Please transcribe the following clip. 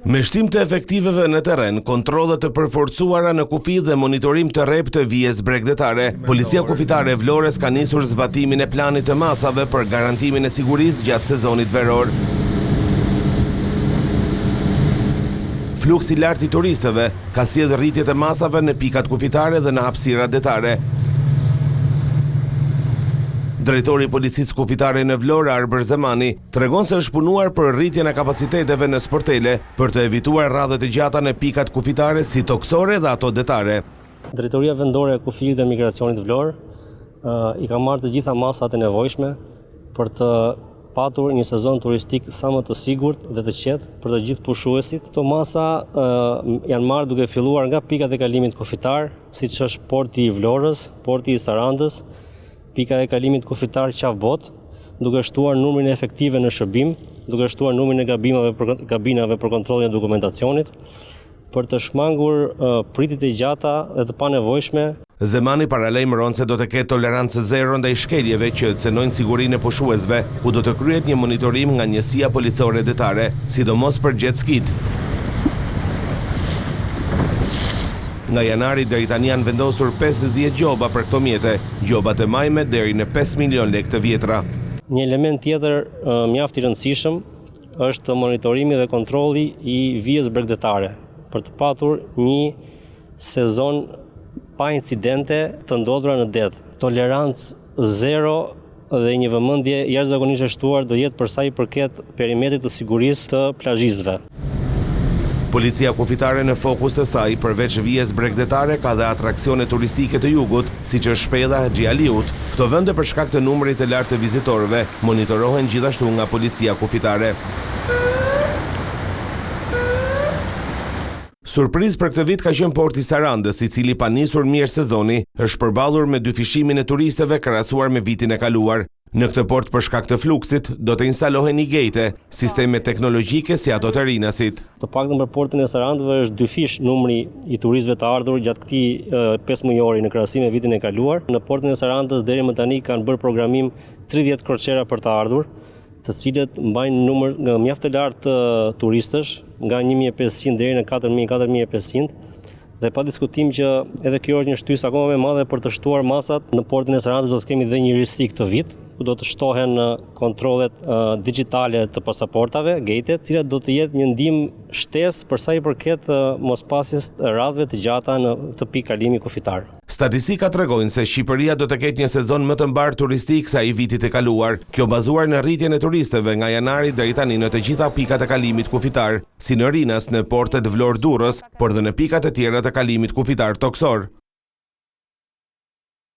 Me shtim të efektiveve në terren, kontrollet të përforcuara në kufi dhe monitorim të rrep të vijes bregdetare, Policia Kufitare e Vlorës ka nisur zbatimin e planit të masave për garantimin e sigurisë gjatë sezonit veror. Fluksi lart i turistëve ka sjellë rritje të masave në pikat kufitare dhe në hapësira detare. Drejtori i Policisë Kufitare në Vlorë, Arber Zemani, tregon se është punuar për rritjen e kapaciteteve në sportele për të evituar radhët e gjata në pikat kufitare si toksore dhe ato detare. Drejtoria Vendore e Kufirit dhe Migracionit Vlorë i ka marrë të gjitha masat e nevojshme për të patur një sezon turistik sa më të sigurt dhe të qetë për të gjithë pushuesit. Këto masa janë marrë duke filluar nga pikat e kalimit kufitar, siç është porti i Vlorës, porti i Sarandës, pika e kalimit kufitar Qafbot, duke shtuar numrin e efektive në shërbim, duke shtuar numrin e gabinave për kontrollin e dokumentacionit, për të shmangur pritit e gjata dhe të panevojshme. Zemani paralajmëron se do të ketë tolerancë zero ndaj shkeljeve që cënojnë sigurinë e pushuesve, ku do të kryhet një monitorim nga njësia policore detare, sidomos për jet skit. Nga janari deri tani janë vendosur 50 gjoba për këto mjete, gjobat e majme deri në 5 milion lekë të vjetra. Një element tjetër mjaft i rëndësishëm është monitorimi dhe kontrolli i vijes bregdetare, për të patur një sezon pa incidente të ndodhura në det. Tolerancë zero dhe një vëmendje jashtëzakonisht e shtuar do jetë për sa i përket perimetrit të sigurisë të plazhistëve. Policia Kufitare në fokus të saj, përveç vijes bregdetare, ka dhe atraksione turistike të jugut, siç është Shpella Haxhi Aliut. Këto vende për shkak të numrit të lartë të vizitorëve monitorohen gjithashtu nga Policia Kufitare. Surprizë për këtë vit ka qenë porti Sarandës, i cili pa nisur mirë sezoni, është përballur me dyfishimin e turistëve krahasuar me vitin e kaluar. Në këtë port për shkak të fluksit do të instalohen një gate, sisteme teknologjike si ato të rinasit. Të paktën për portin e Sarandëve është dyfish numri i turistëve të ardhur gjatë këtij 5 mujori në krahasim me vitin e kaluar. Në portin e Sarandës deri më tani kanë bërë programim 30 kroçera për të ardhur, të cilët mbajnë numër mjaft të lartë të turistësh, nga 1500 deri në 4000-4500. Dhe pa diskutim që edhe kjo është një shtysë akoma më e madhe për të shtuar masat. Në portin e Sarandës do të kemi dhe një risi këtë vit, ku do të shtohen kontrollet digjitale të pasaportave, gate-et, cilat do të jetë një ndihmë shtesë për sa i përket mospasjes radhëve të gjata në këtë pikë kalimi kufitar. Statistika tregojnë se Shqipëria do të ketë një sezon më të mbarë turistik sa i vitit e kaluar, kjo bazuar në rritjen e turistëve nga janari deri tani në të gjitha pikat e kalimit kufitar, si në Rinas në portet Vlorë Durrës, por dhe në pikat e tjera të kalimit kufitar toksor.